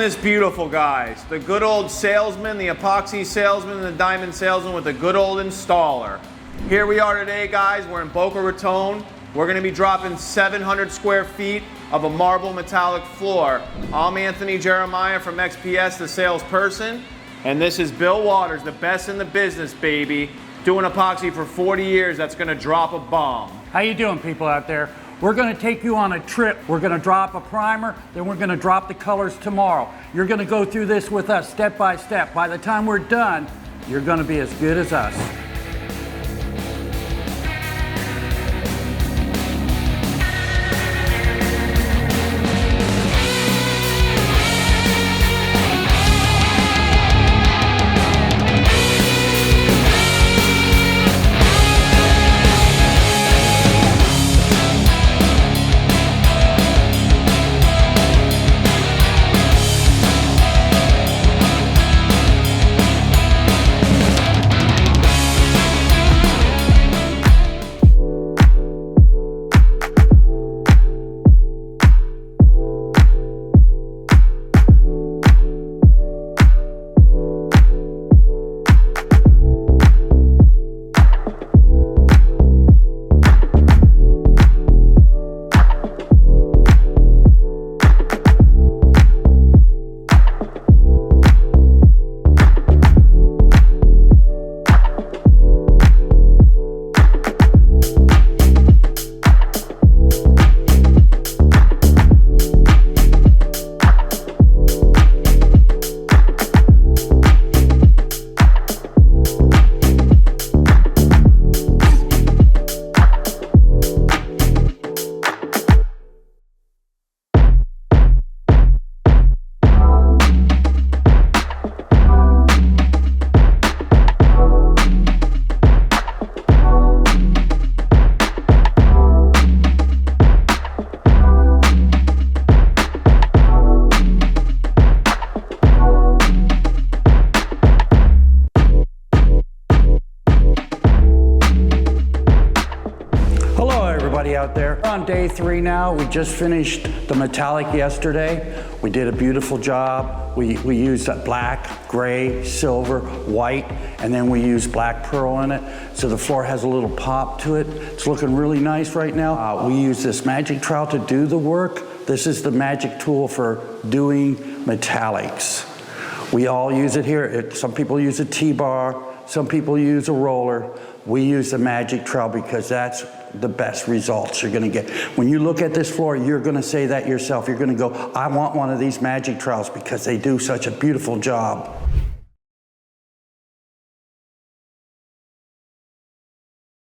this beautiful, guys? The good old salesman, the epoxy salesman, the diamond salesman with the good old installer. Here we are today, guys. We're in Boca Raton. We're gonna be dropping 700 square feet of a marble metallic floor. I'm Anthony Jeremiah from XPS, the salesperson. And this is Bill Waters, the best in the business, baby. Doing epoxy for 40 years, that's gonna drop a bomb. How you doing, people out there? We're gonna take you on a trip. We're gonna drop a primer, then we're gonna drop the colors tomorrow. You're gonna go through this with us step by step. By the time we're done, you're gonna be as good as us. Out there. We're on day 3 now. We just finished the metallic yesterday. We did a beautiful job. We used black, gray, silver, white, and then we used black pearl in it. So the floor has a little pop to it. It's looking really nice right now. We use this magic trowel to do the work. This is the magic tool for doing metallics. We all use it here. Some people use a T-bar, some people use a roller. We use the magic trowel because that's the best results you're gonna get. When you look at this floor, you're gonna say that yourself. You're gonna go, I want one of these magic trowels because they do such a beautiful job.